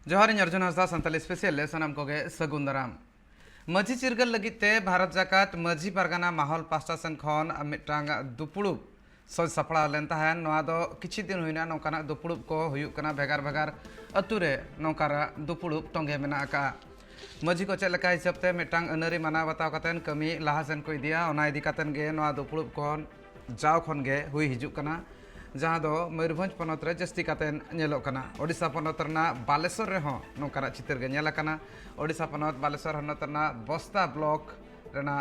जोहार अर्जुन हांसदा सानताली स्पेशल सानाम कोगे सगुन दाराम माझी चिरगल लगिते भारत जाकात माझी पारगाना माहौल पास्टा सेन खन मिटांग दुपुड़ुब सज सापड़ा लेन तहन नोआ दो किछि दिन हुइना नोकाना दुपुड़ुब को हुयुक कना भेगार भेगार अतुरे नोकारा दुपुड़ुब टोंगे मेना आका माझी को चेलका हिसाबते मिटांग अनरी माना बताव कातेन कमी लाहा सेन को इदिया ओना इदी कातेन गे नोआ दुपुड़ुब कोन जाव खन गे हुई हिजुक कना जहाँ दो मयूरभंज पनत रे जस्ती कातेन नेलोक कना ओडिशा पनत रना बालेश्वर रे हों नोकाना चितर गे नेला कना ओडिशा पनत बालेश्वर हनत रना बस्ता ब्लॉक रेना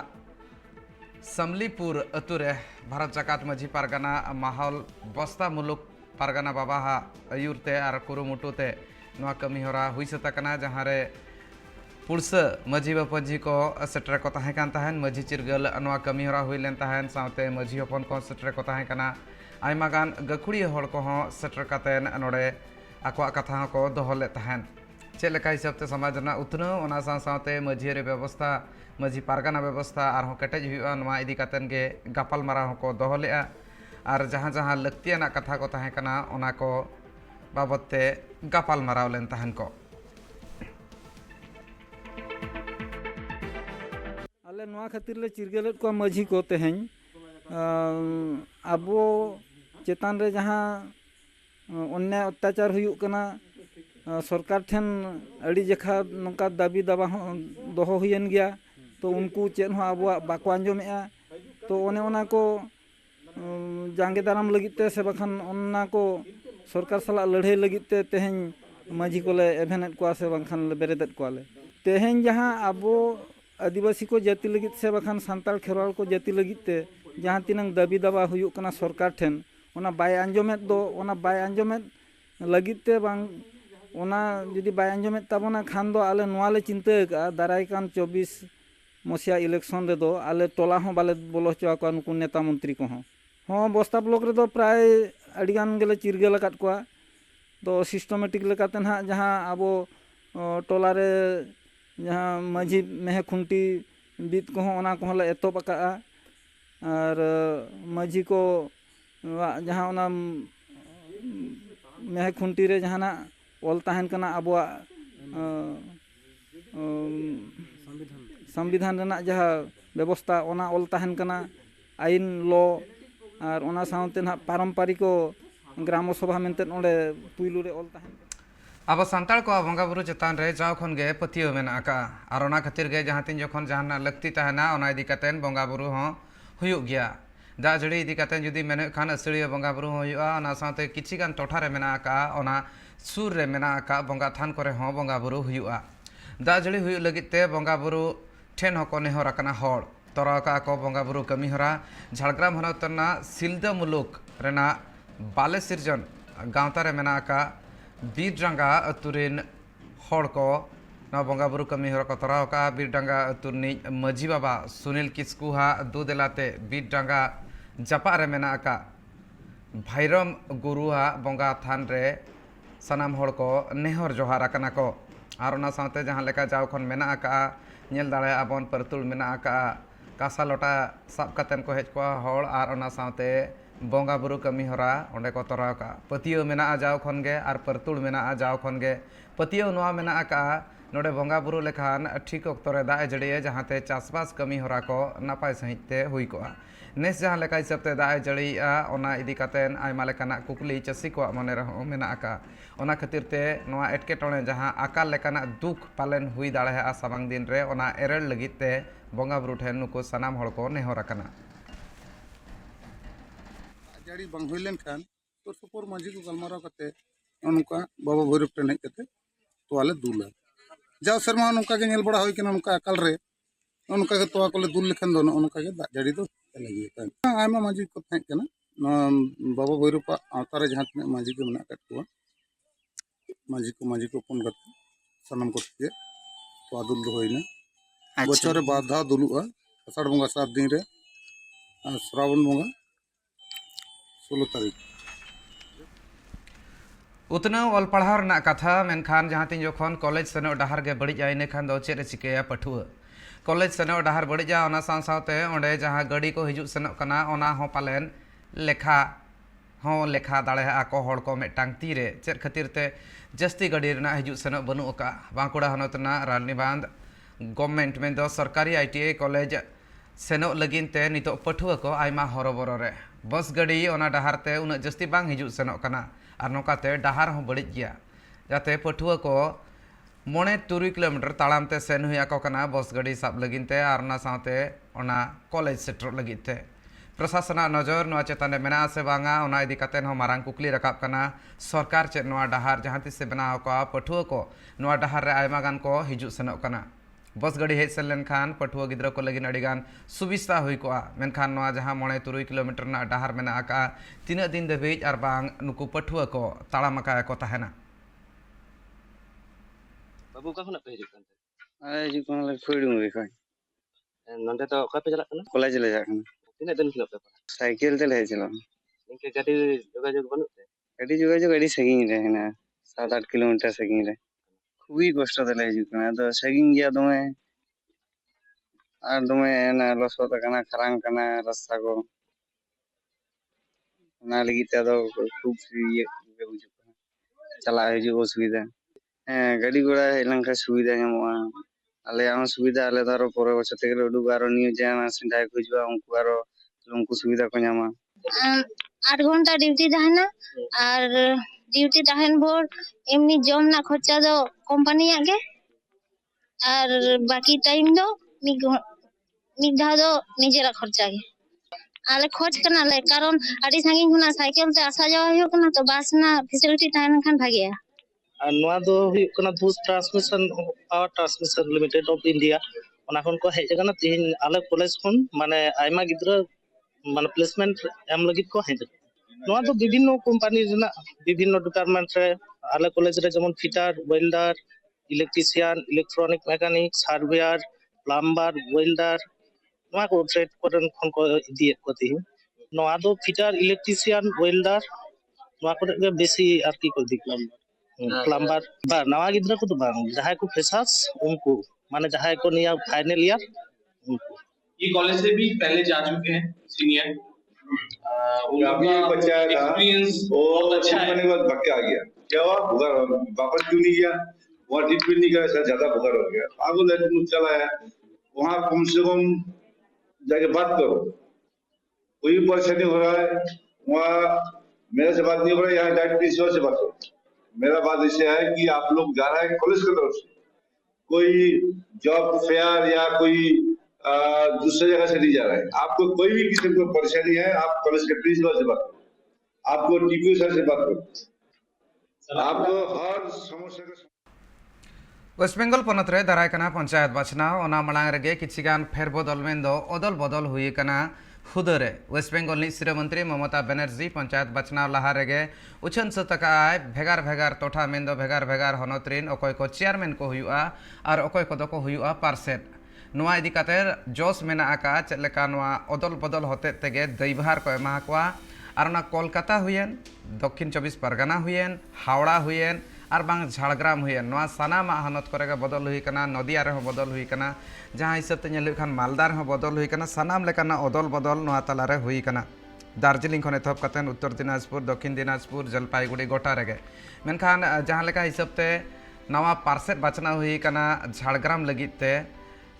समलीपुर अतुरे भारत जाकात माझी पारगाना माहौल बस्ता मुलुक पारगाना बाबा हा अयुरते आर कुरुमुटुते नोआ कमी होरा हुई सता कना जहाँ रे पुरस माझी बापजी को सेटर को ताहे कान ताहेन माझी चिरगल नोआ कमी होरा हुई लेन ताहेन साउते माझी हपन को सेटर को ताहे कना आयमा गान गखुड़िया हड़ को सेटर कातेन नोडे आकोआ कथा को दोहले तहन चेलेका हिसाबते समाज ना उतनाव ओना साथे माझी रे व्यवस्था माझी पारगाना व्यवस्था आर केटेज हुआ नोआ इदी कातेन गे गापाल मारा को दोहलेआ आर जहाँ जहाँ लक्तियाना कथा को ताहे कना ओना को बाबते गापाल माराव लेन तहन को आले नोआ खातिर ले चिरगलेट को माझी को तेहें आबो चेतान रे जहाँ अन्याय अत्याचार हुयुक कना सरकार ठेन अड़ी जखा नौका दाबी दावा दोहो हुयन गया तो उनको चेन हो आबुआ बाको आंजमेआ तो ओने ओना को जांगे दाराम लगिते से बखान ओना को सरकार सला लड़ाई लगिते तेहें माझी कोले एभेनेट को से बखान बेरेदेत कोले तेहें जहाँ आबो आदिवासी को जाति लगित से बखान सांताल खेरवाल को जाति लगिते जहाँ तीनंग दाबी दावा हुयुक कना सरकार ठेन ओना बाय आंजमेत दो ओना बाय आंजमेत लगिते बांग ओना जुदी बाय आंजमेत ताबोना खान दो आले नोआले चिंता का दाराय कान 24 मसिया इलेक्शन रे दो आले टोला हो बाले बोलो चवा को नुकु नेता मंत्री को हो बस्ता ब्लॉक रे दो प्राय अडिगान गेले चिरगेल काट को तो सिस्टमेटिक लेकाते ना जहाँ आबो टोला रे जहाँ माझी मेहे खुंटी बीत को ओना को ले एतो पका और माझी को जहाँ ओना मेहे खुंटी रे जहाँ ना ऑल तहन कना आबुआ संविधान रेना जहाँ व्यवस्था ओना ऑल तहन कना आईन लॉ और ओना साउते ना पारंपरिक ग्राम सभा मेनते ओंडे पुइलु रे ऑल तहन अब सांताल को बंगा बुरु चेतान रे जाव खन गे पतियो मेना आका आर ओना खातिर गे जहाँ तीन जखन जहाँ लक्ति तहना ओना इदी कातेन बंगा बुरु हो हुयुक गया दा जड़ी इदी कातेन जुदी मेने खान असड़िया बंगा बुरु हुयुआ ओना साथे किछि गान टोठा रे मेना आका ओना सुर रे मेना आका बंगा थान करे हो बंगा बुरु हुयुआ दा जड़ी हुयु लगिते बंगा बुरु ठेन हको नेहर आकना हड़ तोरा का को बंगा बुरु कमी हरा झाड़ग्राम हनतना सिलदा मुलुक रेना बाले सिरजन गांवता रे मेना आका बीरडांगा अतुरिन हड़ को ना बंगा बुरु कमी हरा को तोरा का बीरडांगा अतुरनी माझी बाबा सुनील किस्कुहा दुदेलाते बीरडांगा जापा रे मेना आका भैरम गुरुहा बंगा थान रे सनाम हड़ को नेहर जोहार आकना को आर ओना साथे जहाँ लेका जाव खन मेना आका नेल दाड़े आबन परतुल मेना आका कासा लोटा साब कातेन को हेज को हड़ आर ओना साथे बंगा बुरु कमी हरा ओंडे को तोरा का पतियो मेना जाव खन गे आर परतुल मेना जाव खन गे पतियो नोआ मेना आका नोडे बंगा बुरु लेखान ठीक अक्तो रे दाए जड़िए जहाँते चासबास कमी हरा को नापाय सहितते हुई को नेस जहाँ लेका हिसाबते दाए जड़िया ओना इदी कातेन आयमा लेकाना कुकली चासी को मने रहो मेना आका ओना खातिरते नोआ एटकेटोणे जहाँ आकाल लेकाना दुख पालन हुई दाड़ेहा सामांग दिन रे ओना एरल लगिते बंगा बुरु ठेन नुको सनाम हड़ को नेहर आकना जड़ी बंग हुई लेन खान तो सुपुर माझी को गलमारा कते उनका बाबा भैरव ट्रेन हेज कते तो आले दूला जाओ शर्मा उनका के नेल बड़ा होई केना उनका अकाल रे उनका के तोआ कोले दूल लेखन दो उनका के दाग जड़ी दो लगी है आयमा माझी को थाई केना बाबा भैरव का आवता रे जहां तने माझी के मना कट को माझी को फोन करते सनम को के तो आदुल दो होइना बचर बाधा दुलुआ आषाढ़ बंगा 7 दिन रे श्रावण बंगा 16 तारीख उतना ऑल पढ़ाव रना कथा मेनखान जहाँ तीन जखन कॉलेज सेनो डहार गे बड़ी जाए इन खान दो चेरे चिकेया पठुआ कॉलेज सेनो डहार बड़ी जा ओना साथे ओंडे जहाँ गाड़ी को हिजुक सेनो कना ओना हो पालेन लेखा ᱦᱚᱸ ᱞᱮᱠᱷᱟ ᱫᱟᱲᱮᱭᱟᱜᱼᱟ ᱠᱚ ᱦᱚᱲ ᱠᱚ ᱢᱤᱫᱴᱟᱝ ᱛᱤᱨᱮ ᱪᱮᱫ ᱠᱷᱟᱹᱛᱤᱨ ᱛᱮ ᱡᱟᱹᱥᱛᱤ ᱜᱟᱹᱰᱤ ᱨᱮᱱᱟᱜ ᱦᱤᱡᱩᱜ ᱥᱮᱱᱚᱜ ᱵᱟᱹᱱᱩᱜ ᱟᱠᱟᱫᱼᱟ ᱵᱟᱸᱠᱩᱲᱟ ᱦᱚᱱᱚᱛ ᱨᱮᱱᱟᱜ ᱨᱟᱱᱤᱵᱟᱸᱫᱷ गवर्नमेंट में दो सरकारी ITI कॉलेज सेनों लगिन ते नितो पठुआ को आयमा हरबरो रे बस गाड़ी ओना डहार ते उना जस्ती बांग हिजुग सेनों कना और नोकाते डहार हों बड़िज गया जाते पठुआ को मोने 3 किलोमीटर ताड़ाम ते सेन हुआ को कना बस गाड़ी साब लगिन ते और ना साथे ओना कॉलेज सेटर लगिन ते प्रशासन नजर नोआ चेताने मेना से बांगा ओना इदी कातेन हो मारांग कुकली रकाब कना सरकार चेत नोआ डहार जहां तिस से बनाव को पठुआ को नोआ डहार रे आयमा गान को हिजुग सेनों कना बस गाड़ी हेज सेन लेनखान पठुआ गिद्रा को लगिन अडिगान सुविस्ता हुई को मेनखान नोआ जहां मोने 3 किलोमीटर ना डहार मेना आका तीना दिन दबिज और बांग नुकु पठुआ को ताड़ामका को तहना बाबू का खुना पे हिजुग कान हिजुग कना ले फुइडुंगरी खय नंदे तो का पे चला कना कॉलेज ले जाक कना तीना दिन खिलो पे साइकिल ते ले चलो इनके गाड़ी जोगाजोग बनut te गाड़ी जोगाजोग गाड़ी सगिंग रे हेना 7-8 किलोमीटर सगिंग रे खुबी कष्ट तेले हिजुग कना तो सगिंग गया दमे और दमे ना लसोत कना खरांग कना रास्ता को ना लगी ते तो खूब ये बुझु चला हिजुग असुविधा गाड़ी घोड़ा हेलन का सुविधा ᱧᱟᱢᱚᱜᱼᱟ ᱟᱞᱮᱭᱟᱜ ᱦᱚᱸ ᱥᱩᱵᱤᱫᱷᱟ ᱟᱞᱮ ᱫᱚ ᱟᱨᱚ ᱯᱚᱨᱮ ᱵᱚᱪᱷᱚᱨ ᱛᱮᱜᱮ ᱞᱮ ᱩᱰᱩᱠᱚᱜᱼᱟ ᱟᱨᱚ ᱱᱤᱭᱩ ᱡᱮᱱᱟᱨᱮᱥᱚᱱ ᱡᱟᱦᱟᱸᱭ ᱠᱚ ᱦᱤᱡᱩᱜᱼᱟ ᱩᱱᱠᱩ ᱟᱨᱚ उनको सुविधा को ᱧᱟᱢᱟ 8 घंटा ड्यूटी तहना और ड्यूटी तहन भोर एमनी जम ना खर्चा दो कंपनी आगे और बाकी टाइम दो मिद धा दो निजेरा खर्चा गे आले खोज करना ले कारण आडी संगिन हुना साइकिल ते आसा जावा हुयो कना तो बस ना फैसिलिटी तहन खान भागेया नोआ दो हुई कना bush transmission power transmission limited of India ओना खन को हेज कना तीन आले कॉलेज खन माने आयमा गिद्रा माने प्लेसमेंट एम लगित को हेज नोआ तो विभिन्न कंपनी जना विभिन्न डिपार्टमेंट रे आले कॉलेज रे जेमन fitter welder electrician electronic mechanic surveyor plumber welder नोआ को ट्रेड कोरन खन को दिए को ती नोआ दो फिटर इलेक्ट्रिशियन वेल्डर नोआ को गे बेसी आरकी को दिखला प्लम्बर बा नवा गिद्रा को तो बांग जहां को फ्रेशर्स उनको माने जहां को निया फाइनल ईयर उनको ये कॉलेज से भी पहले जा चुके हैं सीनियर अभी एक बच्चा था एक्सपीरियंस वो बहुत अच्छा है के बाद भाग के आ गया क्या हुआ बुखार वापस क्यों नहीं गया वहाँ ट्रीटमेंट नहीं करा शायद ज्यादा बुखार हो गया आगे लेट चला है वहाँ कम से कम जाके बात करो कोई परेशानी हो रहा है वहाँ मेरे से बात नहीं हो रहा है यहाँ डायरेक्ट प्रिंसिपल से बात करो मेरा बात इससे है कि आप लोग जा रहे हैं कॉलेज की तरफ से कोई जॉब फेयर या कोई दूसरी जगह से नहीं जा रहा है आपको कोई भी किसी को परेशानी है आप कॉलेज के प्रिंसिपल से बात करो आपको टीपी सर से बात करो आपको हर समस्या का वेस्ट बेंगल पनत रे दाराय कना पंचायत बाछनाव ओना मलांग रेगे किछिगान फेरबदल मेंदो अदल बदल हुई कना हुदरे वेस्ट बेंगल नि सिरा मंत्री ममता बनर्जी पंचायत बाछनाव लहा रेगे उछन सतकाय भेगार भेगार टोठा मेंदो भेगार भेगार हनोत्रिन अकय को चेयरमैन को हुआ और अकय को दको हुआ पार्सेट नोआ इदी काते जोस मेना आका चलेका नोआ अदल बदल होते तेगे दैभार को एमा कोआ और ना कोलकाता हुएन दक्षिण 24 परगना हुएन हावड़ा हुएन और बांग झाड़ग्राम हुएन नोआ सानामा हनत करे बदल हुई कना नदिया रे बदल हुई कना जहां हिसाब ते नेल खान मालदा रे बदल हुई कना सानाम लेकाना अदल बदल नोआ तला रे हुई कना दार्जिलिंग खने थप कतेन उत्तर दिनाजपुर दक्षिण दिनाजपुर जलपाईगुड़ी गोटा रेगे मेनखान जहां लेका हिसाब ते नवा पार्सेट बाचना हुई कना झाड़ग्राम लगित ते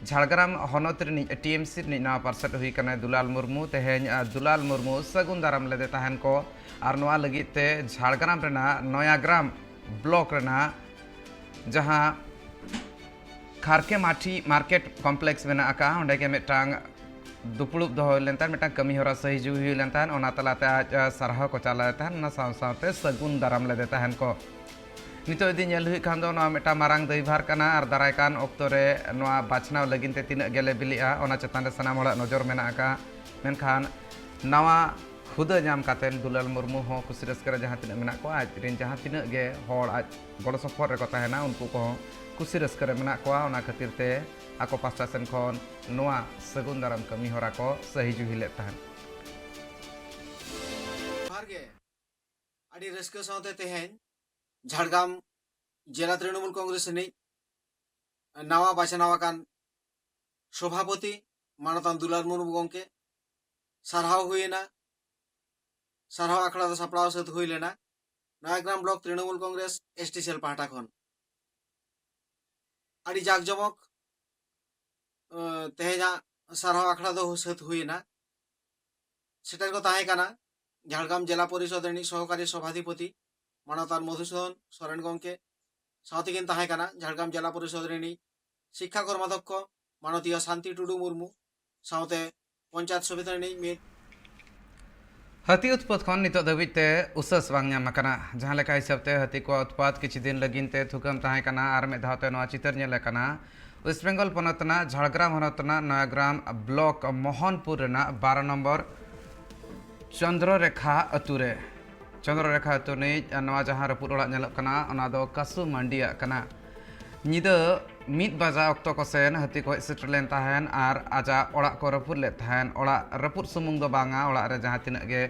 झाड़ग्राम हनत टीएमसी नवा पार्सेट हुई कना दुलाल मुर्मू तेहेन दुलाल मुर्मू सगुन दाराम लेदे तहन को और नवा लगित ते झाड़ग्राम रेना नयाग्राम ब्लॉक रेना जहां खारके माठी मार्केट कॉम्प्लेक्स मेना आका ओंडे के मेटांग दुपुड़ुब दो लेनतान मेटांग कमी होरा सही जु हुई लेनतान ओना तलाते आज सरहा को चला तहन ना सावते सगुन दाराम लेदे तहन को नितो इदी नेल हुई खान दो नवा मेटा मारांग दैभार कना और दारायकान ऑक्टो रे नवा बाछनाव लगिनते तिना गेले बिलिआ ओना चेतान रे सनाम हड़ा नजर मेना आका मेनखान नवा खुदा नाम कातेन दुलाल मुर्मू हो खुशी रस्कर जहाँ तीन मेना को आज रिन जहाँ तीन गे होड़ आज गड़ सफर रे को तहना उनको को खुशी रस्कर मेना को ओना खातिर ते आको पास्टा सेन खन नवा सगुन दाराम कमी होरा को सही जुहिले तहन गे आडी रस्क सावते तेहेन झाड़ग्राम जिला तृणमूल कांग्रेस नि नवा बाछनाव कान सभापति मानतान दुलाल मुर्मू गंके सारहाव हुएना सारहाव आखड़ा दो सापड़ाव साथ हुई लेना Nayagram block Trinamool Congress ST cell पाहटा खन आड़ी जाक जमक तेहेजा सारहाव आखड़ा दो साथ हुई ना सेटर को ताहे काना झाड़ग्राम जिला परिषद रिनी सहकारी सभाधिपति मानवतार मधुसूदन सोरेन गंके साथीकिन ताहे काना झाड़ग्राम जिला परिषद रिनी शिक्षा कर्माध्यक्ष मानतीय शांति टुडू मुर्मू साउते पंचायत समिति रिनी मित हाथी उत्पाद खन नितो दबिते उसस बांग ᱧᱟᱢ ᱟᱠᱟᱱᱟ ᱡᱟᱦᱟᱸ ᱞᱮᱠᱟ ᱦᱤᱥᱟᱹᱵ ᱛᱮ ᱦᱟᱹᱛᱤ ᱠᱚ ᱩᱛᱯᱟᱫ ᱠᱤᱪᱷᱩ ᱫᱤᱱ ᱞᱟᱹᱜᱤᱫ ᱛᱮ ᱛᱷᱩᱠᱟᱹᱢ ᱛᱟᱦᱮᱸ ᱠᱟᱱᱟ ᱟᱨ ᱢᱤᱫ ᱫᱷᱟᱣ ᱛᱮ ᱱᱚᱣᱟ ᱪᱤᱛᱟᱹᱨ ᱧᱮᱞ ᱟᱠᱟᱱᱟ ᱳᱭᱮᱥᱴ ᱵᱮᱝᱜᱚᱞ ᱯᱚᱱᱚᱛ ᱨᱮᱱᱟᱜ ঝাড়গ্রাম ᱦᱚᱱᱚᱛ ᱨᱮᱱᱟᱜ ᱱᱚᱭᱟᱜᱨᱟᱢ ᱵᱞᱚᱠ ᱢᱳᱦᱚᱱᱯᱩर ᱨᱮᱱᱟᱜ 12 নম্বর चंद्ररेखा अतु रे चंद्ररेखा अतु रिनिज नवा जहां रपुद ओड़ा ñeloग कना ओना दो कासु मंडिया कना निदा मिद बजा अक्तो को सेन हाथी को सेटर लेन ताहेन आर आजा ओड़ा को रपुद ले ताहेन ओड़ा रपुद सुमुंग दो बांगा ओड़ा रे जहां तिनाग गे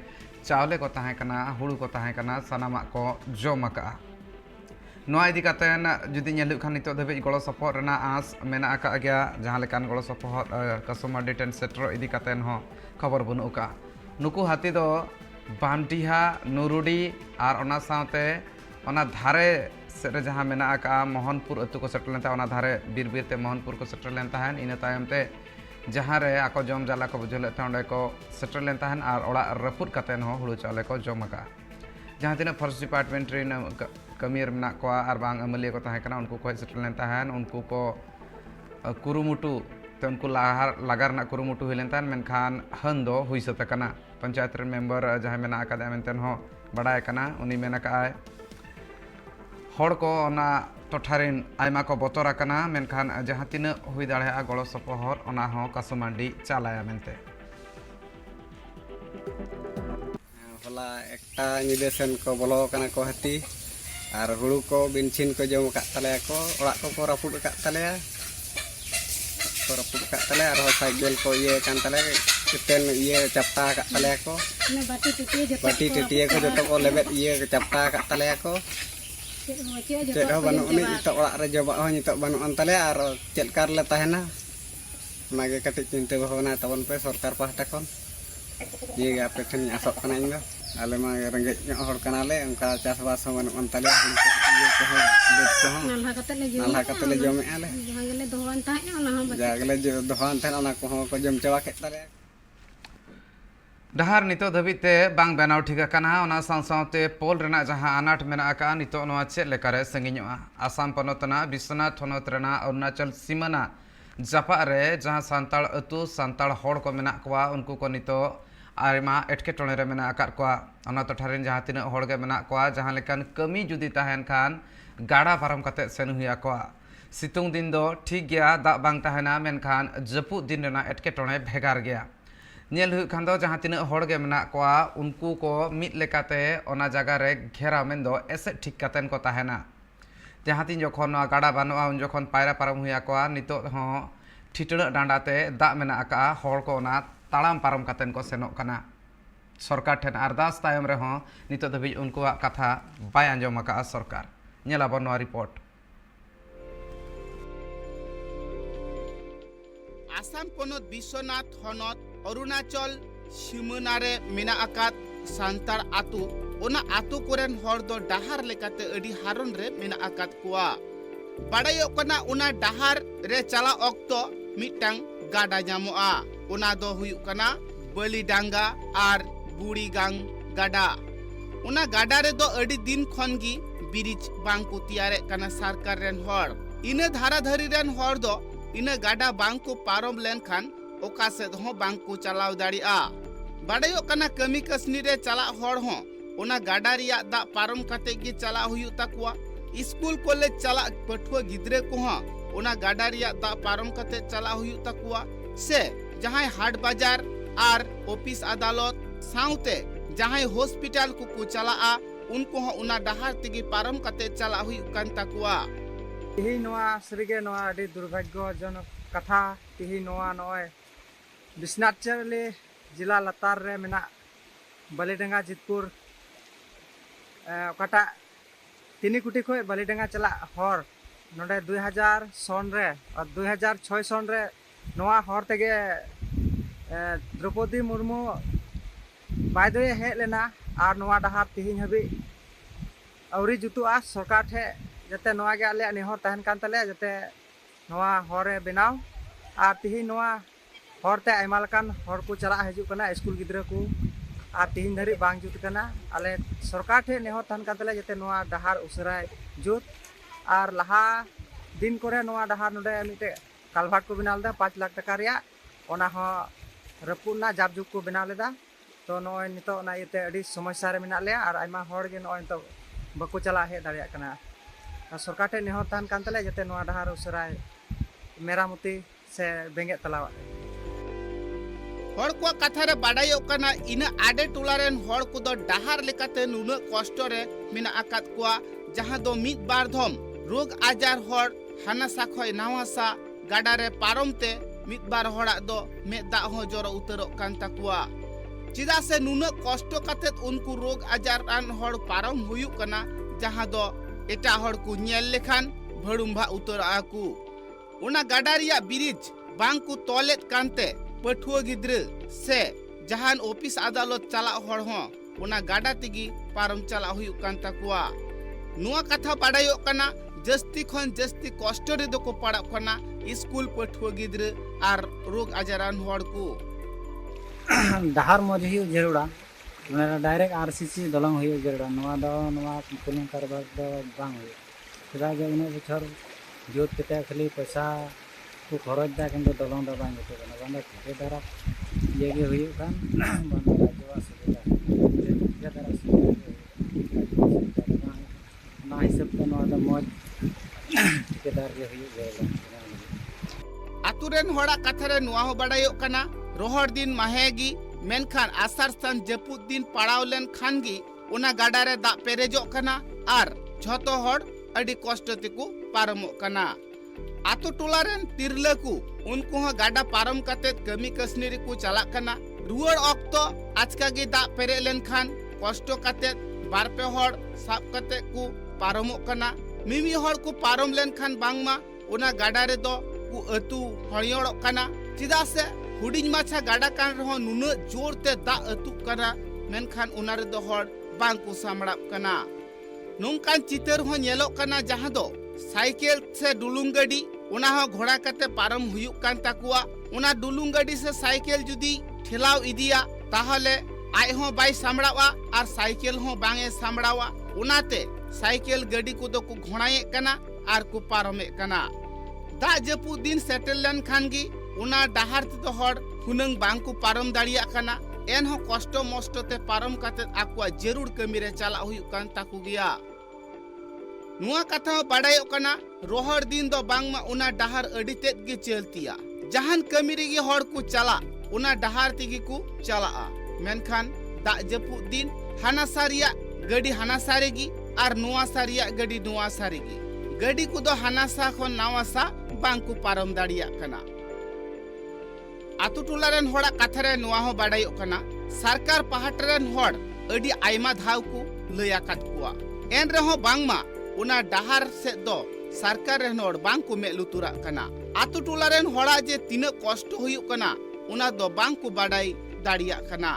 चावले को ताहें कना हुड़ू को ताहें कना सानामाग को जम आका नवा इदी कातेन जुदी ñeल खान नितो धबे गड़ो सपोहट रेना आस मेना आका गया जहां लेकान गड़ो सपोहट कासुमांडी टेन सेटर इदी कातेन हो खबर बनु का नुकु हाथी दो बामडीहा नुरुडी और ओना साथे ओना धारे से जहां मेना आका मोहनपुर अतु को सेटल लेन ओना धारे बीर बीरते मोहनपुर को सेटल लेन ताहेन इना तायम ते जहां रे आको जम जाला को बुझले ओंडे को सेटल लेन ताहेन और ओड़ा रपुद कातेन हो हुड़ू चावले को जम आका जहां तिना फॉरेस्ट डिपार्टमेंट रे कमियर मेना को और बांग अमलिया को ताहें कना उनको को सेटल लेन ताहेन उनको को कुरुमुटु ते उनको लागार ना कुरुमुटु हुई लेन ताहेन मेनखान हन दो हुई सता कना पंचायत रे मेंबर जहां मेना आका मेनतेन हो बड़ाय कना उनी मेना का आय हड़ को ओना टोठारिन आयमा को बतर आकना मेनखान जहां तिना हुई दाड़ेया गड़ो सपोहर ओना हो कासुमांडी चालाया मेनते होला एकटा निदे सेन को बोलो कना को हाथी और हुड़ू को बिनछिन को जम का तलेया को ओड़ा को रापुद का तलेया को रापुद का तलेया और साइकिल को ये कान तले तेन ये चपटा का तलेया को बाटी टिटिए को जतो को लेबेट ये चपटा का तलेया को चेद हो बानु उनी तो ओड़ा रे जबा हो नितो बानु अन तले और चेद कार ले ताहेना नागे कटिक चिंता भावना तबन पे सरकार पाहटा खन ये आपे ठन आसक कना इन आले मा रेंगे हड़ कनाले उनका चासबास हो बानु अन तले ये को नालहा कते ले जमे आले जागले दोहन ताहे ओना हम जागले दोहन ताहे ओना को को जम चवा के तले डहार नितो धबिते बांग बनाव ठिका कना ओना सावसावते पोल रेना जहां अनाट मेना आका नितो नोआ चेद लेकारे संगिñoa आसाम पनोतना विश्वनाथ थनोत रेना अरुणाचल सीमाना जापा रे जहां सांताल अतु सांताल हड़ को मेना कोआ उनको को नितो आयमा एटकेटोणे रे मेना आकात कोआ ओना टोठारिन जहां तिना हड़ गे मेना कोआ जहां लेकान कमी जुदी ताहेन खान गाड़ा पारम कते सेन हुया कोआ सितुंग दिन दो ठीक गया दा बांग ताहेना मेनखान जपु दिन रेना एटकेटोणे भेगार गया नेल हुई खान दो जहां तिना हड़ गे मेना कोआ उनको को मिद लेकाते ओना जगह रे घेरा मेन दो एसे ठीक कातेन को ताहेना जहां तीन जखन गाड़ा बानुआ उन जखन पायरा पारम हुया कोआ नितो हो ठिटड़ा डांडाते दा मेना आका हड़ को ओना ताड़ाम पारम कातेन को सेनोक कना सरकार ठेन अरदास तायम रे हो नितो धबि उनको कथा बाय आंजम आका सरकार नेलाबो नोआ रिपोर्ट आसाम पनत विश्वनाथ हनत अरुणाचल सीमानारे मेना आकात सांतार आतु ओना आतु कोरेन हर दो डाहार लेकाते अडी हारन रे मेना आकात कुआ बाडायो कना ओना डाहार रे चला अक्तो मिटांग गाडा जामोआ ओना दो हुयु कना बलिडांगा आर बुड़ीगांग गाडा ओना गाडा रे दो अडी दिन खनगी ब्रिज बांग को तियारे कना सरकार रेन हर इने धारा धरी रेन हर दो इने गाडा बांग को पारम लेन खान ओका से हो बांग को चलाव दाड़िया बाडायो कना कमी कसनी रे चला हर हो ओना गाडा रिया दा पारम काते गे चला हुयु तकवा स्कूल कॉलेज चला पठुआ गिद्रे को हो ओना गाडा रिया दा पारम काते चला हुयु तकवा से जहां हाट बाजार आर ऑफिस अदालत साउते जहां हॉस्पिटल को चला उनको हो ओना डहार तेगे पारम काते चला हुयु कान तकवा तिही नोआ सरिगे नोआ आदि दुर्भाग्यजनक कथा तिही नोआ नोय बिस्नाथ चले जिला लतार रे मेना बालीडांगा जितपुर कटा तिनीकुटी खो बालीडांगा चला हर नोडे 2000 सन रे और 2006 सन रे नोआ हर तेगे द्रौपदी मुर्मू बायदे हेज लेना और नवा डहार तिहिन हबी अवरी जुतुआ सरकार ठे जते नवा गे आले नेहर तहन कान तले जते नवा हरे बनाव और तिहिन नवा हरते आयमा लकान हर को चला हजू कना स्कूल गिद्रा को और तिहिन धरी बांग जुत कना आले सरकार ठे नेहर तहन कान तले जते नवा डहार उसराय जुत और लहा दिन करे नवा डहार नोडे मिटे कालभाट को बनाव लेदा 5 लाख टाका रिया ओना हो रपुना जाबजुक को बनाव लेदा तो नय नितो ना इते अडी समस्या रे मेना ले और आयमा हर गे नय तो बाको चला हे दाड़िया कना सरकार ठे नेहर तहन कान तले जते नवा डहार उसराय मेरामती से बेंगे तलावा हर को कथा रे बाडायो कना इना आडे टोला रेन हर को दो डहार लेकाते नुना कष्ट रे मेना आकात कोआ जहां दो मिद बार धम रोग आजार हर हानासा खय नावासा गाडा रे पारमते मिद बार हड़ा दो में दा हो जरो उतरो कान ताकुआ चिदा से नुना कष्ट कातेत उनको रोग आजार आन हर पारम हुयु कना जहां दो एटा हर को नेल लेखान भड़ुम्भा उतर आकू उना गाडा रिया ब्रिज बांग को तोलेत कांते पठुआ गिद्र से जहान ऑफिस अदालत चला हर हो उना गाडा तिगी पारम चला हुयु कान ताकुआ नुआ कथा बाडायो कना जस्ती खन जस्ती कष्ट रे दो को पड़ा कना स्कूल पठुआ गिद्र आर रोग आजारान हर को डहार मज हुई जरूरा डायरेक्ट आरसीसी दलंग हुई जरूरा नवा दो नवा कुलिंग कारबार दो बांग हुई चेदा जे उन बछर जोत कते खाली पैसा को खरच दा किंतु दलंग दो बांग होते कना बांदा ठेकेदार ये गे हुई खान बांदा राज्यवा सुविधा ठेकेदार सुविधा ना हिसाब तो नवा दो मज ठेकेदार गे हुई जरूरा आतुरेन होड़ा कथा रे नुआ हो बाडायो कना रोहर दिन माहेगी मेनखान आसार स्थान जपुद दिन पड़ाव लेन खान गी उना गाडा रे दा पेरेजो कना आर झतो हड़ अडी कष्ट तेकु पारमो कना आतो टोला रेन तिरला को उनको ह गाडा पारम कते कमी कसनीरी को चला कना रुवर ऑक्तो आजका गे दा पेरे लेन खान कष्ट कते बार पे हड़ साब कते को पारमो कना मिमी हड़ को पारम लेन खान बांगमा उना गाडा रे दो को अतु हड़ियोड़ कना चिदा से हुडिंग माछा गाडा कान रहो नुना जोरते दा अतु कना मेनखान उना रे दो हड़ बांग को सामड़ा कना नोंकान चितर हो नेलो कना जहां दो साइकिल से डुलुंग गाड़ी उना हो घोड़ा कते पारम हुयु कान ताकुआ उना डुलुंग गाड़ी से साइकिल जुदी ठेलाव इदिया ताहले आय हो बाय सामड़ावा और साइकिल हो बांगे सामड़ावा उनाते साइकिल गाड़ी को दो को घोड़ाए कना आर को पारमे कना दा जपु दिन सेटल लेन खानगी उना डहार तो हड़ हुनंग बांग को पारम दाड़िया कना एन हो कष्ट मष्ट ते पारम काते आकुआ जरूर कमी रे चला हुयु कान ताकु गिया नुआ कथा बाडायो कना रोहर दिन दो बांगमा उना डहार अडी तेत गे चलतिया जहान कमी रे गे हड़ को चला उना डहार तिगी को चला मेनखान दा जपु दिन हाना सारिया गडी हाना सारेगी आर नुआ सारिया गडी नुआ सारेगी गडी को दो हाना सा खन नावा सा बांग को पारम दाड़िया कना आतु टोला रेन होड़ा कथा रे नुआ हो बाडायो कना सरकार पहाट रेन होड़ अडी आयमा धाव को लया काट कुआ एन रहो बांगमा उना डहार से दो सरकार रेन होड़ बांग को मे लुतुरा कना आतु टोला रेन होड़ा जे तीन कष्ट हुयु कना उना दो बांग को बाडाई दाड़िया कना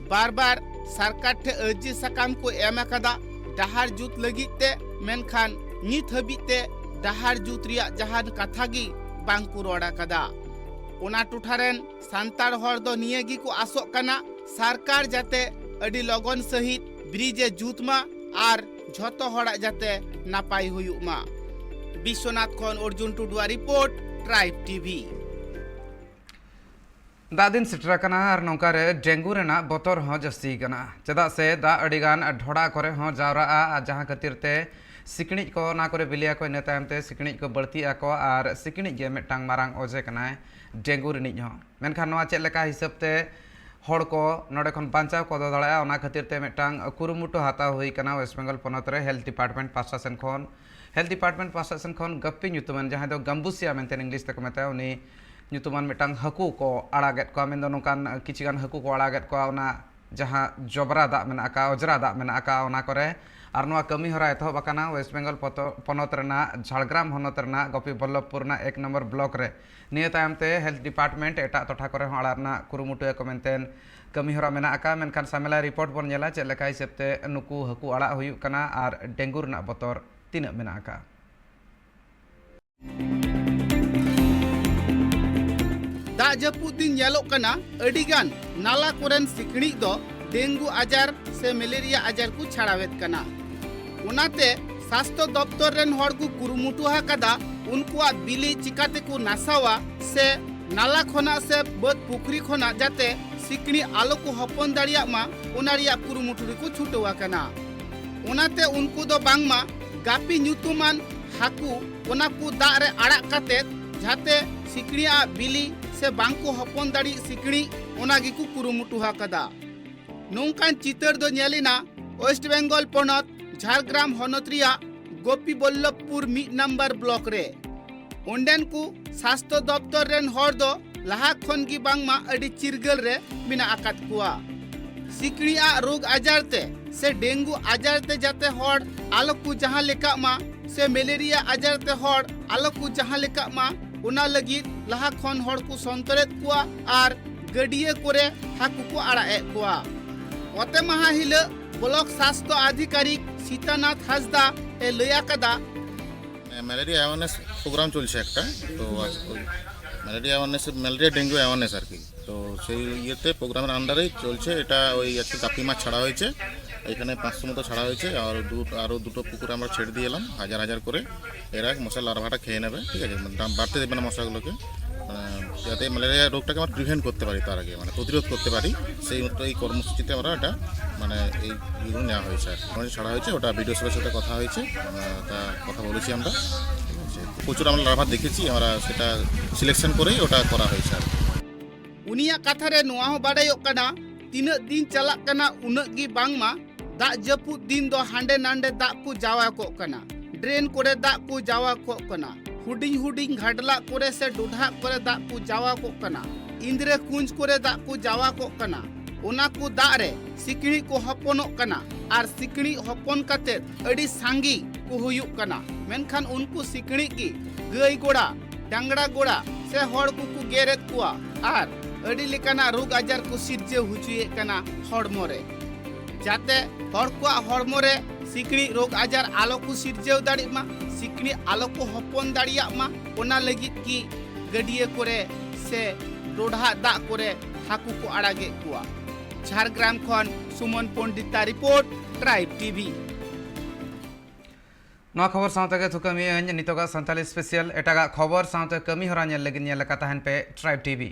बार बार सरकार ठे अर्जी सकाम को एम कदा डहार जुत लगिते मेनखान नित हबिते डहार जुत रिया जहान कथा गी बांग को रोड़ा कदा उना टुठारेन सांतार हर दो नियगी को आसो कना सरकार जाते अडी लगन सहित ब्रिजे जुतमा आर झतो हड़ा जाते नापाई हुयुमा विश्वनाथ खन अर्जुन टुडुआ रिपोर्ट ट्राइब टीवी दा दिन सेटरा कना आर नौका रे डेंगू रेना बतर हो जस्ती कना चदा से दा अडिगान ढोड़ा करे हो जावरा आ जहां खातिर ते सिकणिज को ना करे बिलिया को इन तायम ते सिकणिज को बढ़ती आको आर सिकणिज गे मिटांग मारांग ओजे कना डेंगू रिनिज हो मेनखान नवा चेक लेका हिसाब ते हड़ को नोडे खन बांचाव को दाड़ा ओना खातिर ते मिटांग कुरुमुटु हाताव हुई कना वेस्ट बेंगल पनत रे हेल्थ डिपार्टमेंट पासा सेन खन गप्पी ᱧᱩᱛᱩᱢᱟᱱ जहां दो गम्बुसिया मेनते इंग्लिश ते को मेता उनी ᱧᱩᱛᱩᱢᱟᱱ मिटांग हकू को आड़ागेत को मेन दो नोकान किछिगान हकू को आड़ागेत को ओना जहाँ जबरा दाग मेना आका अजरा दाग मेना आका ओना करे और नवा कमी हरा एतहब आकाना वेस्ट बेंगल पनत रेना झाड़ग्राम हनत रेना गोपी बल्लभपुर ना 1 नंबर ब्लॉक रे निये तायमते हेल्थ डिपार्टमेंट एटा टोठा करे हूँ आड़ा रना कुरुमुटु को मेनतेन कमी हरा मेना आका मेनखान सामेला रिपोर्ट बन नेला चेद लेका हिसाबते नुकु हाकु आड़ा हुयुक कना और डेंगू रना बतर तीना मेना आका दाग जापुद दिन नेलोग कना अडिगान नाला कोरेन सिकड़ी दो डेंगू आजार से मलेरिया आजार को छाड़ावेत कना उनाते स्वास्थ्य दफ्तर रेन हर को कुरुमुटु हाकादा उनकुआ बिली चिकाते को नासावा से नाला खोना से बद पुखरी खोना जाते सिकड़ी आलो को हपन दाड़िया मा उनारिया कुरुमुटु को छुटवा कना उनाते उनको दो बांगमा गापी न्यूतुमान हाकू उना को दाग रे आड़ा काते जाते सिकड़िया बिली से बांको हपन दाड़ी सिकड़ी उनागी को कुरुमुटु हाकादा नौकान चितर दो नेलिना वेस्ट बेंगल पनत झाड़ग्राम हनत रिया गोपी बल्लभपुर 1 नंबर ब्लॉक रे ओंडेन को स्वास्थ्य दफ्तर रेन हर दो लहा खन की बांगमा अडी चिरगल रे बिना आकात कुआ सिकड़िया रोग आजार ते से डेंगू आजार ते जाते हर आलो को जहां लेका मा से मलेरिया आजार ते हर आलो को जहां लेका मा उना लगी लहा खन हर को संतरेत कुआ और गडिये करे हाकु को आड़ा ए कुआ ओते माहा हिलो ब्लॉक स्वास्थ्य अधिकारिक सीतानाथ हासदा ए लया कदा ম্যালেরিয়া অ্যাওয়ারনেস প্রোগ্রাম চলছে একটা তো malaria awareness malaria dengue awareness আর কি তো সেই ইয়েতে প্রোগ্রামের আন্ডারেই চলছে এটা ওই আজকে কাপি মাছ ছাড়া হয়েছে এখানে 500 মতো ছাড়া হয়েছে আর আরও দুটো পুকুরে আমরা ছেড়ে দিয়ে এলাম হাজার হাজার করে এরা মশা লার্ভাটা খেয়ে নেবে ঠিক আছে দাম বাড়তে দেবে না মশাগুলোকে যাতে ম্যালেরিয়া রোগটাকে আমরা প্রিভেন্ট করতে পারি তার আগে মানে প্রতিরোধ করতে পারি সেই মতো এই কর্মসূচিতে আমরা এটা মানে এই ইগুলো নেওয়া হয়েছে আর কি ছাড়া হয়েছে ওটা ভিডিও সাথে সাথে কথা হয়েছে তা কথা বলেছি আমরা প্রচুর আমরা লার্ভা দেখেছি আমরা সেটা সিলেকশন করেই ওটা করা হয়েছে আর उनिया कथा रे नोआ हो बाडायोग कना तीना दिन चलाक कना उना गी बांगमा दाग जापुद दिन दो हांडे नांडे दाग को जावा को कना ड्रेन कोरे दाग को जावा को कना हुडिंग हुडिंग घाडला कोरे से डोढा कोरे दाग को जावा को कना इंद्रे कुंज कोरे दाग को जावा को कना ओना को दाग रे सिकड़ी को हपनो कना और सिकड़ी हपन काते अडी सांगी को हुयुक कना मेनखान उनको सिकड़ी की गई गोड़ा डांगड़ा गोड़ा से हड़ को गेरेत कुआ और अडी लेकाना रोग आजार को सिरजे हुचुए कना हड़मो रे जाते हड़ को हड़मो रे सिकड़ी रोग आजार आलो को सिरजे दाड़ीमा सिकड़ी आलो को हपन दाड़िया मा ओना लगी की गडिये कोरे से डोढा दा कोरे हाकू को आड़ागे कुआ झारग्राम खन सुमन पंडिता रिपोर्ट ट्राइब टीवी नवा खबर सावते थुकमी नितोगा संताली स्पेशल एटागा खबर सावते कमी हरा नेल लगी नेल का तहन पे ट्राइब टीवी